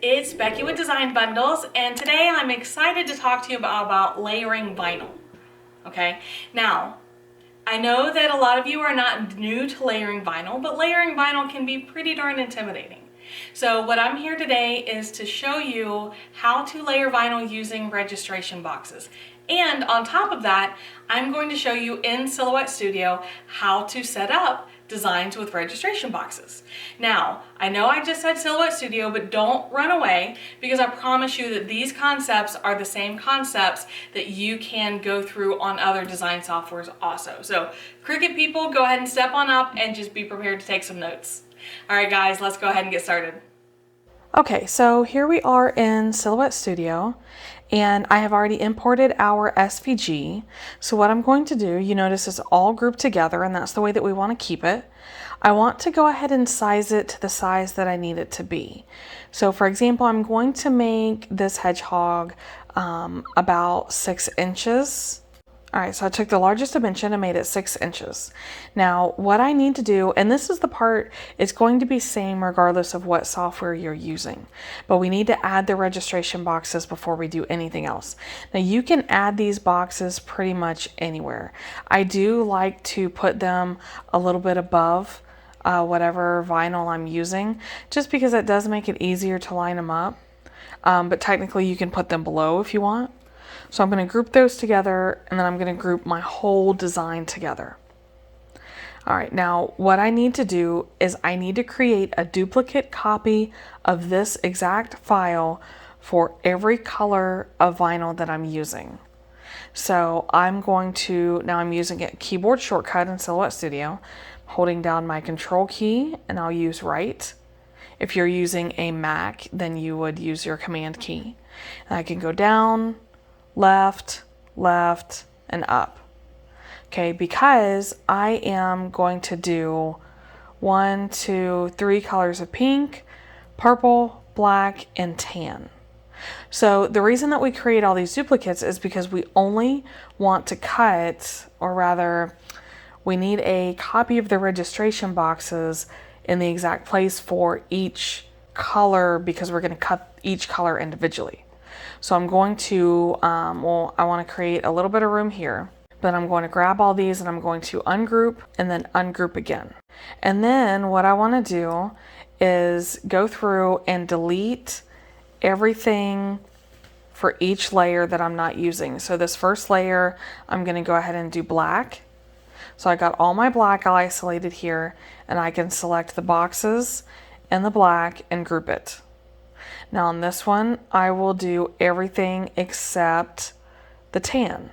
it's Becky with Design Bundles, and today I'm excited to talk to you about layering vinyl. Okay, now I know that a lot of you are not new to layering vinyl, but layering vinyl can be pretty darn intimidating. So what I'm here today is to show you how to layer vinyl using registration boxes. And on top of that, I'm going to show you in Silhouette Studio how to set up designs with registration boxes. Now, I know I just said Silhouette Studio, but don't run away, because I promise you that these concepts are the same concepts that you can go through on other design softwares also. So Cricut people, go ahead and step on up and just be prepared to take some notes. All right guys, let's go ahead and get started. Okay, so here we are in Silhouette Studio, and I have already imported our SVG. So what I'm going to do, you notice it's all grouped together, and that's the way that we want to keep it. I want to go ahead and size it to the size that I need it to be. So for example, I'm going to make this hedgehog about 6 inches. All right, so I took the largest dimension and made it 6 inches. Now, what I need to do, and this is the part, it's going to be same regardless of what software you're using, but we need to add the registration boxes before we do anything else. Now, you can add these boxes pretty much anywhere. I do like to put them a little bit above whatever vinyl I'm using, just because it does make it easier to line them up, but technically you can put them below if you want. So I'm going to group those together, and then I'm going to group my whole design together. All right, now what I need to do is I need to create a duplicate copy of this exact file for every color of vinyl that I'm using. So I'm using a keyboard shortcut in Silhouette Studio, holding down my control key, and I'll use right. If you're using a Mac, then you would use your command key. And I can go down, left, left, and up. Okay, because I am going to do 1, 2, 3 colors of pink, purple, black, and tan. So the reason that we create all these duplicates is because we only want to cut, or rather, we need a copy of the registration boxes in the exact place for each color, because we're going to cut each color individually. So I'm going to, I want to create a little bit of room here, but I'm going to grab all these and I'm going to ungroup and then ungroup again. And then what I want to do is go through and delete everything for each layer that I'm not using. So this first layer, I'm going to go ahead and do black. So I got all my black isolated here, and I can select the boxes and the black and group it. Now on this one, I will do everything except the tan.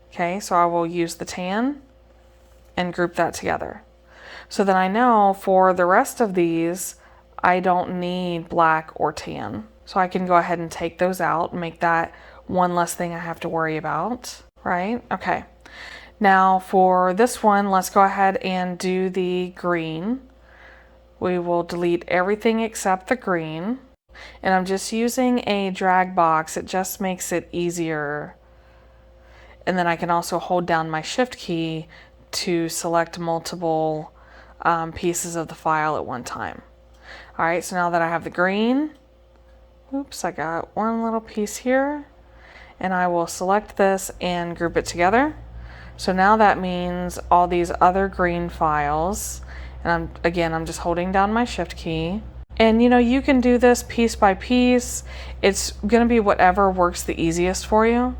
Okay, so I will use the tan and group that together. So then I know for the rest of these, I don't need black or tan. So I can go ahead and take those out and make that one less thing I have to worry about, right? Okay. Now for this one, let's go ahead and do the green. We will delete everything except the green. And I'm just using a drag box. It just makes it easier. And then I can also hold down my shift key to select multiple pieces of the file at one time. All right, so now that I have the green, oops, I got one little piece here. And I will select this and group it together. So now that means all these other green files, and I'm just holding down my shift key. And you can do this piece by piece. It's going to be whatever works the easiest for you.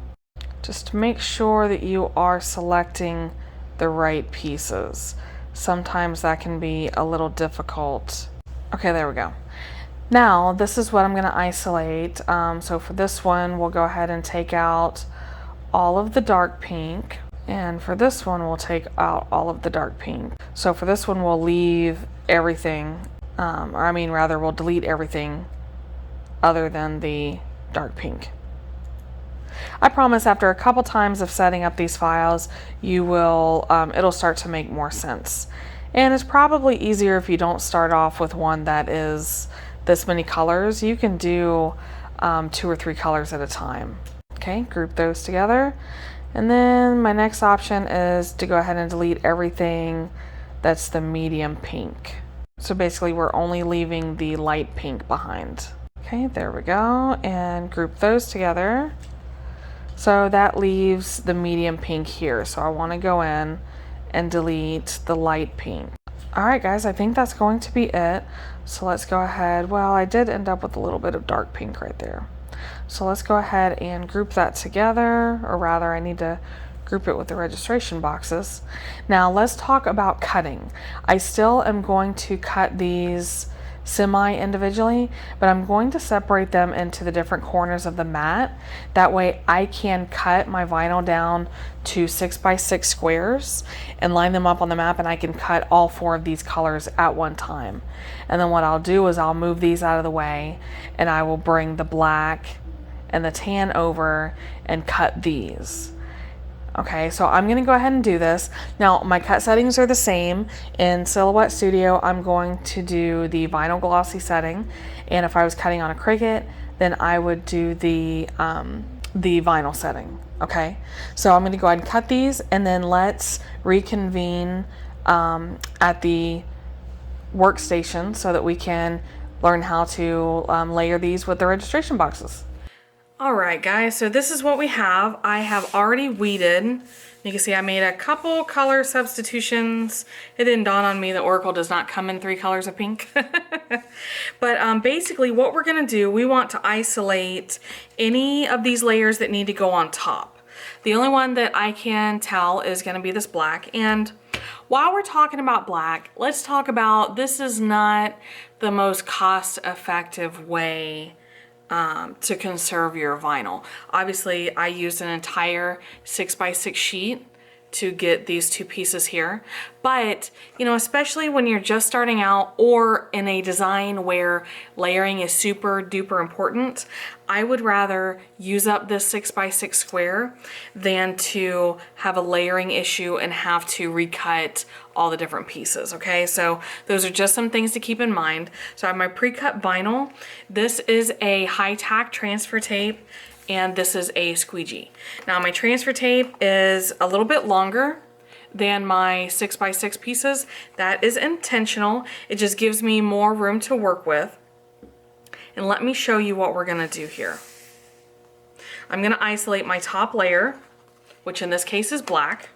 Just make sure that you are selecting the right pieces. Sometimes that can be a little difficult. Okay, there we go. Now this is what I'm going to isolate. So for this one, we'll go ahead and take out all of the dark pink. And for this one, we'll take out all of the dark pink. So for this one, we'll leave everything, we'll delete everything other than the dark pink. I promise after a couple times of setting up these files, you will, it'll start to make more sense. And it's probably easier if you don't start off with one that is this many colors. You can do 2 or 3 colors at a time. Okay, group those together. And then my next option is to go ahead and delete everything that's the medium pink. So basically we're only leaving the light pink behind. Okay, there we go, and group those together. So that leaves the medium pink here. So I want to go in and delete the light pink. All right, guys, I think that's going to be it. So let's go ahead. Well, I did end up with a little bit of dark pink right there. So let's go ahead and group that together, or rather I need to group it with the registration boxes. Now let's talk about cutting. I still am going to cut these semi-individually, but I'm going to separate them into the different corners of the mat. That way I can cut my vinyl down to 6x6 squares and line them up on the map, and I can cut all 4 of these colors at one time. And then what I'll do is I'll move these out of the way, and I will bring the black and the tan over and cut these. Okay, so I'm going to go ahead and do this. Now, my cut settings are the same. In Silhouette Studio, I'm going to do the vinyl glossy setting. And if I was cutting on a Cricut, then I would do the vinyl setting. Okay, so I'm going to go ahead and cut these, and then let's reconvene at the workstation so that we can learn how to layer these with the registration boxes. Alright guys, so this is what we have. I have already weeded. You can see I made a couple color substitutions. It didn't dawn on me that Oracle does not come in 3 colors of pink. But basically what we're going to do, we want to isolate any of these layers that need to go on top. The only one that I can tell is going to be this black. And while we're talking about black, let's talk about, this is not the most cost-effective way to conserve your vinyl. Obviously, I used an entire 6x6 sheet to get these 2 pieces here. But, you know, especially when you're just starting out or in a design where layering is super duper important, I would rather use up this 6x6 square than to have a layering issue and have to recut all the different pieces, okay? So those are just some things to keep in mind. So I have my pre-cut vinyl. This is a high-tack transfer tape, and this is a squeegee. Now my transfer tape is a little bit longer than my 6x6 pieces. That is intentional. It just gives me more room to work with. And let me show you what we're gonna do here. I'm gonna isolate my top layer, which in this case is black.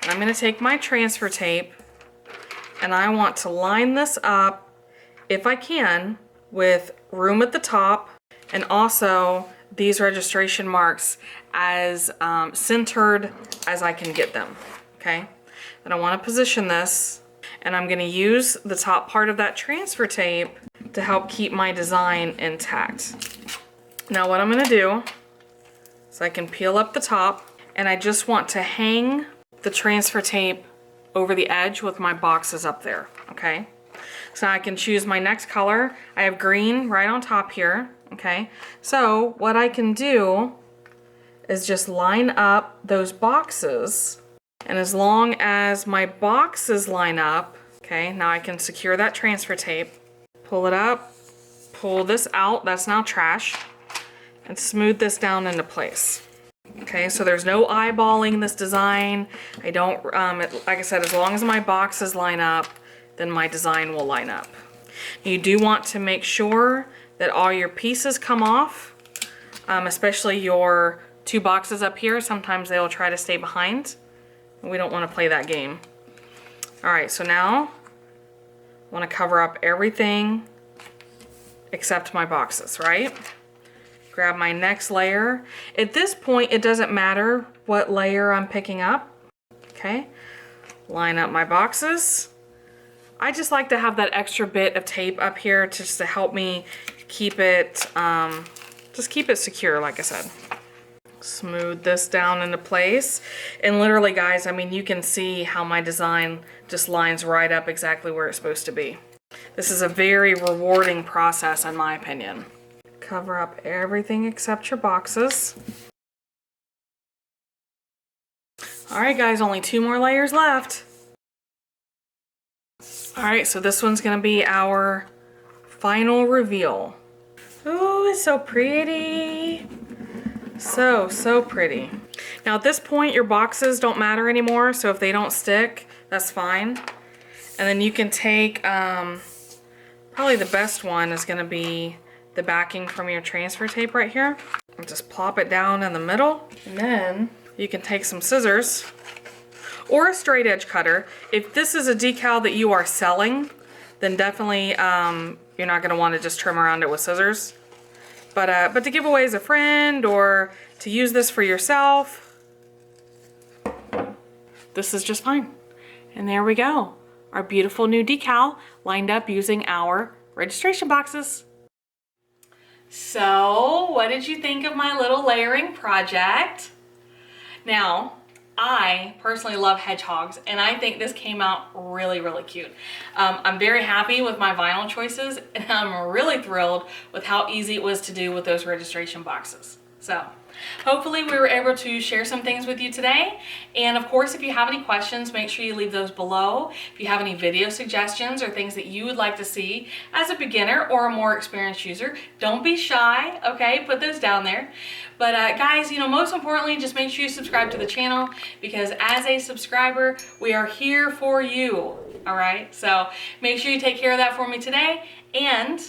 And I'm gonna take my transfer tape, and I want to line this up, if I can, with room at the top, and also these registration marks as centered as I can get them, okay? Then I want to position this, and I'm going to use the top part of that transfer tape to help keep my design intact. Now what I'm going to do is I can peel up the top, and I just want to hang the transfer tape over the edge with my boxes up there, okay? So I can choose my next color. I have green right on top here. Okay, so what I can do is just line up those boxes, and as long as my boxes line up, okay, now I can secure that transfer tape, pull it up, pull this out, that's now trash, and smooth this down into place. Okay, so there's no eyeballing this design. I don't, like I said, as long as my boxes line up, then my design will line up. You do want to make sure that all your pieces come off, especially your 2 boxes up here. Sometimes they'll try to stay behind. We don't want to play that game. All right, so now I want to cover up everything except my boxes, right? Grab my next layer. At this point, it doesn't matter what layer I'm picking up, okay? Line up my boxes. I just like to have that extra bit of tape up here just to help me keep it, just keep it secure, like I said. Smooth this down into place. And literally, guys, I mean, you can see how my design just lines right up exactly where it's supposed to be. This is a very rewarding process, in my opinion. Cover up everything except your boxes. All right, guys, only 2 more layers left. All right, so this one's gonna be our final reveal. Oh, it's so pretty. So pretty. Now at this point, your boxes don't matter anymore, so if they don't stick, that's fine. And then you can take, probably the best one is gonna be the backing from your transfer tape right here. And just plop it down in the middle. And then you can take some scissors or a straight edge cutter. If this is a decal that you are selling, then definitely you're not gonna wanna just trim around it with scissors. But to give away as a friend or to use this for yourself, this is just fine. And there we go. Our beautiful new decal lined up using our registration boxes. So, what did you think of my little layering project? Now, I personally love hedgehogs, and I think this came out really, really cute. I'm very happy with my vinyl choices, and I'm really thrilled with how easy it was to do with those registration boxes. So, hopefully we were able to share some things with you today. And of course, if you have any questions, make sure you leave those below. If you have any video suggestions or things that you would like to see as a beginner or a more experienced user, don't be shy, okay? Put those down there. But guys, you know, most importantly, just make sure you subscribe to the channel, because as a subscriber, we are here for you, all right? So make sure you take care of that for me today, and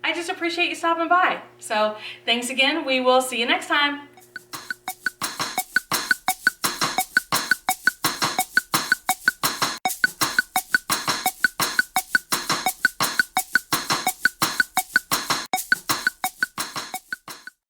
I just appreciate you stopping by. So thanks again. We will see you next time.